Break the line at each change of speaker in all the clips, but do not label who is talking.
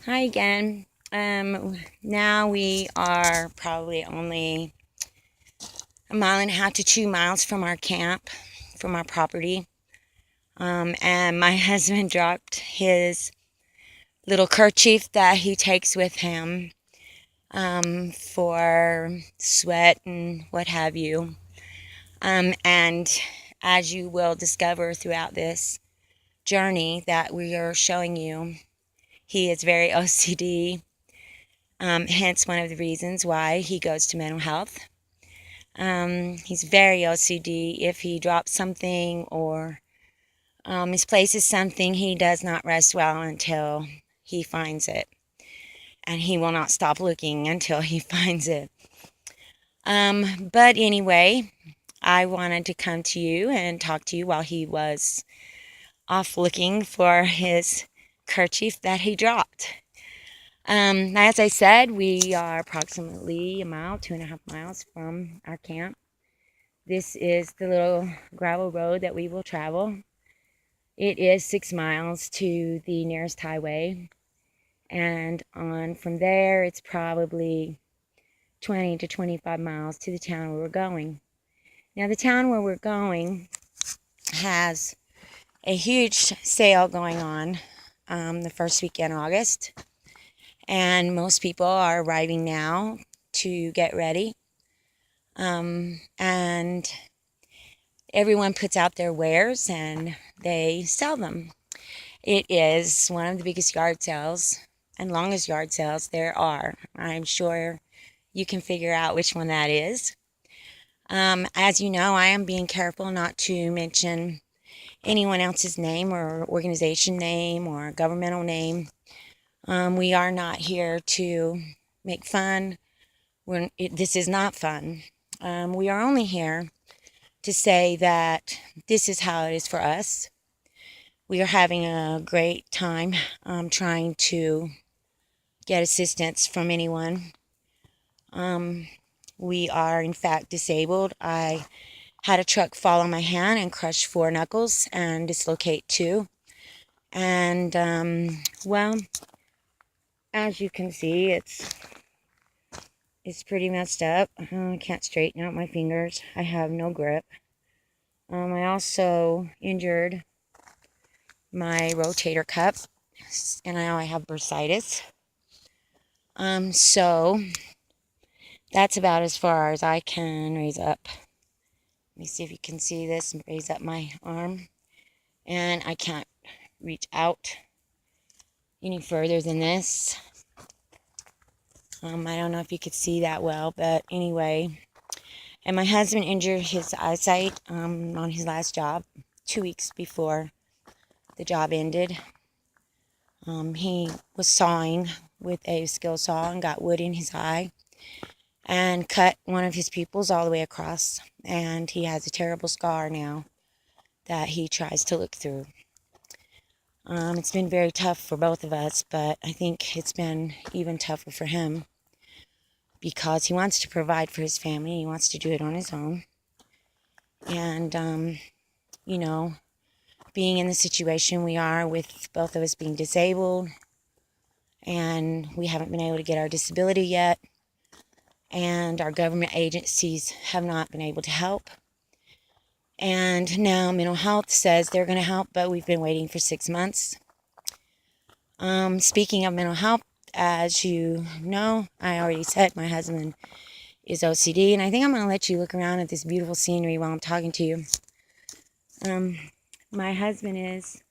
Hi again. Now we are probably only a mile and a half to 2 miles from our camp, from our property. And my husband dropped his little kerchief that he takes with him for sweat and what have you. And as you will discover throughout this journey that we are showing you, he is very OCD. Hence one of the reasons why he goes to mental health. He's very OCD. If he drops something or misplaces something, he does not rest well until he finds it. And he will not stop looking until he finds it. But anyway, I wanted to come to you and talk to you while he was off looking for his kerchief that he dropped. As I said, we are approximately a mile, 2.5 miles from our camp. This is the little gravel road that we will travel. It is 6 miles to the nearest highway, and on from there it's probably 20 to 25 miles to the town where we're going. Now the town where we're going has a huge sale going on the first weekend in August, and most people are arriving now to get ready. And everyone puts out their wares and they sell them. It is one of the biggest yard sales and longest yard sales there are. I'm sure you can figure out which one that is. As you know, I am being careful not to mention anyone else's name or organization name or governmental name. We are not here to make fun. This is not fun. We are only here to say that this is how it is for us. We are having a great time trying to get assistance from anyone. We are, in fact, disabled. I had a truck fall on my hand and crush 4 knuckles and dislocate 2. And, well, as you can see, it's pretty messed up. I can't straighten out my fingers. I have no grip. I also injured my rotator cuff, and now I have bursitis. So that's about as far as I can raise up. Let me see if you can see this and raise up my arm. And I can't reach out any further than this. I don't know if you could see that well, but anyway. And my husband injured his eyesight on his last job 2 weeks before the job ended. He was sawing with a skill saw and got wood in his eye and cut one of his pupils all the way across. And he has a terrible scar now that he tries to look through. It's been very tough for both of us, but I think it's been even tougher for him because he wants to provide for his family. He wants to do it on his own. And, you know, being in the situation we are with both of us being disabled, and we haven't been able to get our disability yet, and our government agencies have not been able to help. And now mental health says they're going to help, but we've been waiting for 6 months. Speaking of mental health, as you know, I already said my husband is OCD, and I think I'm going to let you look around at this beautiful scenery while I'm talking to you. My husband is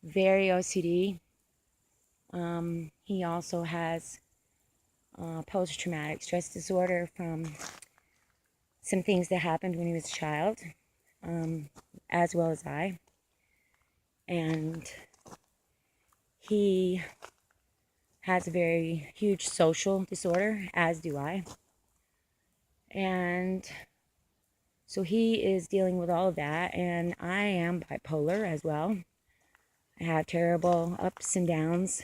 very OCD. He also has post-traumatic stress disorder from some things that happened when he was a child, as well as I. And he has a very huge social disorder, as do I. And so he is dealing with all of that, and I am bipolar as well. I have terrible ups and downs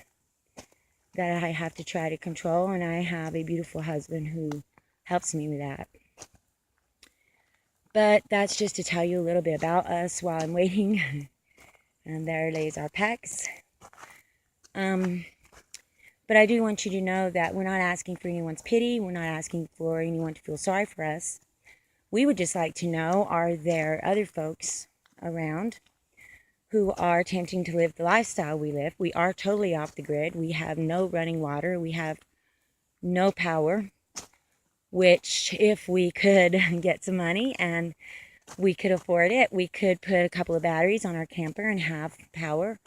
that I have to try to control, and I have a beautiful husband who helps me with that. But that's just to tell you a little bit about us while I'm waiting. And there lays our packs. But I do want you to know that we're not asking for anyone's pity. We're not asking for anyone to feel sorry for us. We would just like to know, are there other folks around who are attempting to live the lifestyle we live? We are totally off the grid. We have no running water. We have no power, which if we could get some money and we could afford it, we could put a couple of batteries on our camper and have power.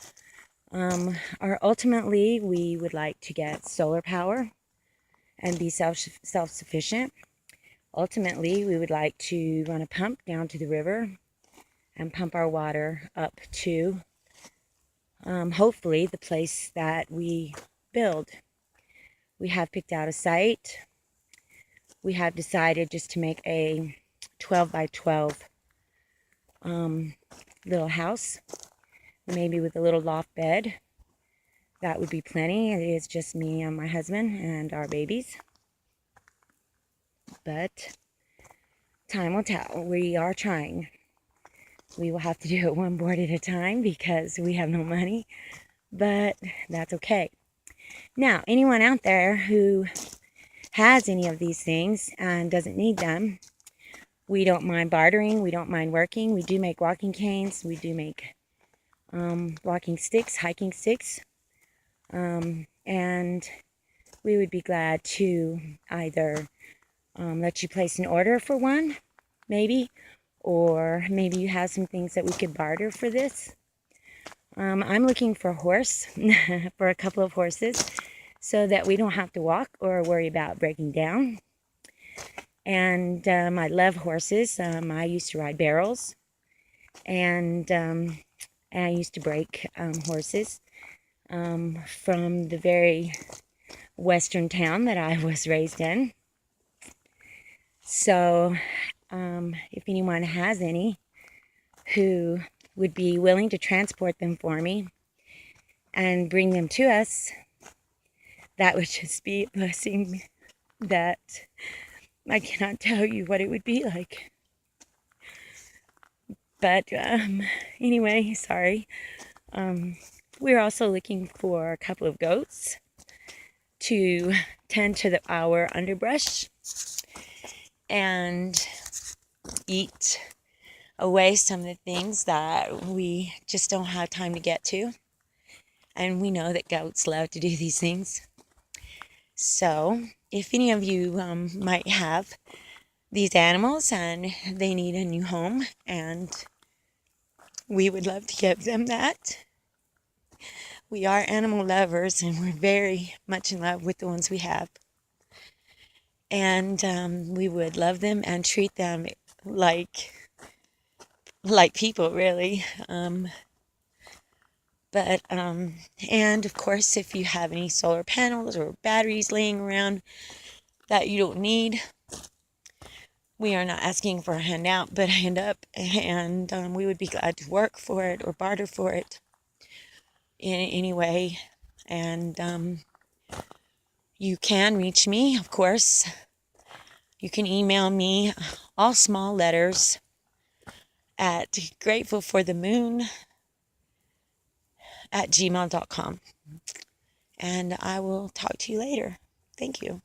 Or ultimately, we would like to get solar power and be self-sufficient. Ultimately, we would like to run a pump down to the river and pump our water up to, hopefully, the place that we build. We have picked out a site. We have decided just to make a 12 by 12 little house, maybe with a little loft bed. That would be plenty. It is just me and my husband and our babies. But time will tell. We are trying. We will have to do it one board at a time because we have no money. But that's okay. Now, anyone out there who has any of these things and doesn't need them, we don't mind bartering. We don't mind working. We do make walking canes. We do make walking sticks, hiking sticks. And we would be glad to either let you place an order for one, maybe, or maybe you have some things that we could barter for this. I'm looking for a horse, for a couple of horses, so that we don't have to walk or worry about breaking down. And I love horses. I used to ride barrels, and I used to break horses from the very western town that I was raised in. So if anyone has any who would be willing to transport them for me and bring them to us, that would just be a blessing that I cannot tell you what it would be like. But anyway, sorry. We're also looking for a couple of goats to tend to our underbrush and eat away some of the things that we just don't have time to get to. And we know that goats love to do these things. So if any of you might have these animals and they need a new home, and we would love to give them that. We are animal lovers and we're very much in love with the ones we have. And we would love them and treat them like people, really. And of course, if you have any solar panels or batteries laying around that you don't need, we are not asking for a handout, but a hand up, and we would be glad to work for it or barter for it in any way. And you can reach me, of course. You can email me, all small letters, at gratefulforthemoon@gmail.com. And I will talk to you later. Thank you.